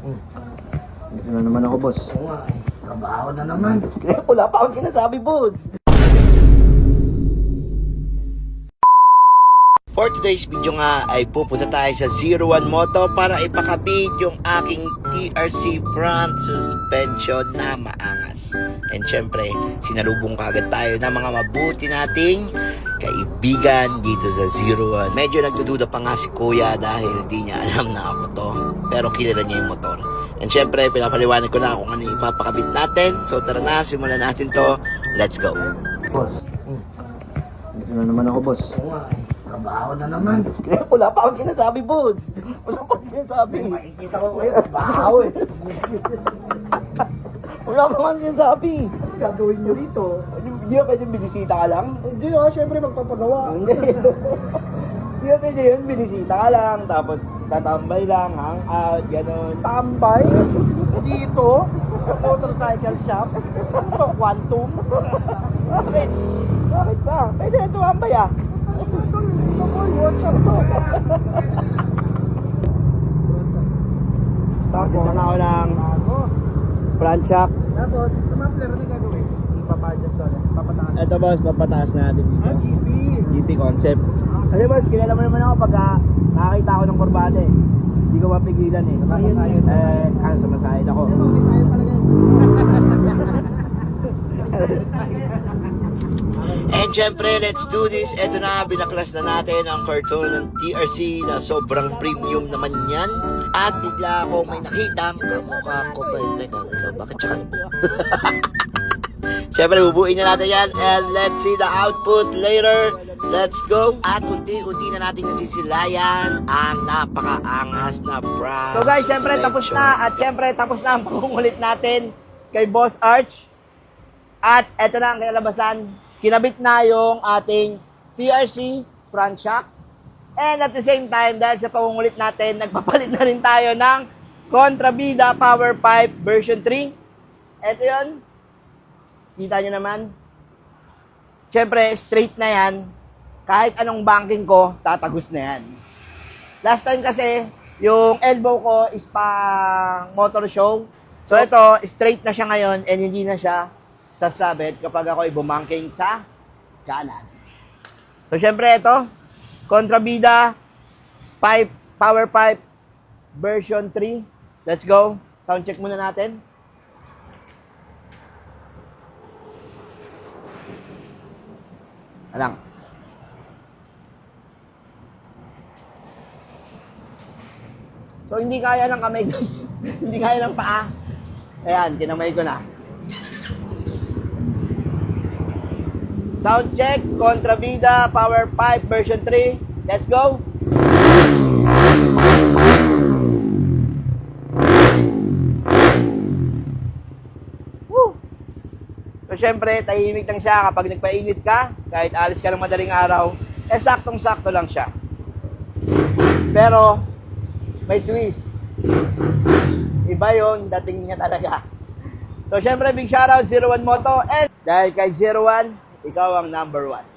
Ito na naman ako, boss. Oo nga eh. Trabaho na naman. Wala pa akong sinasabi, boss. For today's video nga ay pupunta tayo sa 01 Moto para ipakabit yung aking TRC front suspension na maangas. And syempre, sinalubong kagad tayo ng mga mabuti nating kaibigan dito sa 01. Medyo nagdududa pa nga si kuya dahil di niya alam na ako to. Pero kilala niya yung motor. And syempre, pinapaliwanag ko na kung ano yung ipapakabit natin. So tara na, simulan natin to. Let's go. Boss. Ito na naman ako, boss. Oo nga eh. Trabaho na naman. Wala pa akong sinasabi, boss. Wala pa akong sinasabi. Makikita ko kayo. Trabaho eh. Wala pa akong sinasabi. Gagawin nyo dito. Hindi ba pwede binisita ka lang? Hindi syempre magpapagawa. Hindi. Hindi ba pwede yun, binisita ka lang. Tapos tatambay lang, hang out, gano'n. Tambay? Dito? Sa motorcycle shop? Ito, Quantum? Bakit? Bakit ba? Pwede na tumambay ah. Tapos na ako ng front shock. Tapos, sa muffler, ano gagawin? Ipapadjust doon. Papataas. Ito boss, papataas natin dito. GP. GP concept. Kasi boss, kilala mo naman ako pag nakakita ako ng kurbada eh. Hindi ko mapigilan eh. Sumasayad. Sumasayad ako. Ano, may sayo talaga yun. And syempre, let's do this. Ito na, binaklas na natin ang karton ng TRC na sobrang premium naman yan. At bigla ako may nakita ang kamukha ko pa. Teka, bakit tsaka po? Syempre, bubuin na natin yan. And let's see the output later. Let's go. At unti-unti na natin nasisilayan ang napakaangas na brand. So guys, syempre tapos na. At syempre tapos na ang pangungulit natin kay Boss Arch. At eto na ang kinalabasan. Kinabit na yung ating TRC front shock. And at the same time, dahil sa pangungulit natin, nagpapalit na rin tayo ng Contrabida Power Pipe version 3. Eto yun. Kita nyo naman. Siyempre, straight na yan. Kahit anong banking ko, tatagos na yan. Last time kasi, yung elbow ko is pang motor show. So ito, straight na siya ngayon and hindi na siya sasabit kapag ako ay bumangking sa kanan. So syempre ito, Contrabida pipe, power pipe version 3. Let's go. Sound check muna natin. Alang. So hindi kaya ng kamay guys. Hindi kaya ng paa. Ayan, kinamay ko na. Sound check, Contrabida Power Pipe version 3. Let's go. Woo! So syempre, tahimik lang siya kapag nagpainit ka, kahit alis ka ng madaling araw, saktong-sakto lang siya. Pero, may twist. Iba yun, dating niya talaga. So syempre, big shoutout 01 Moto, and dahil kay 01, ikaw ang number 1.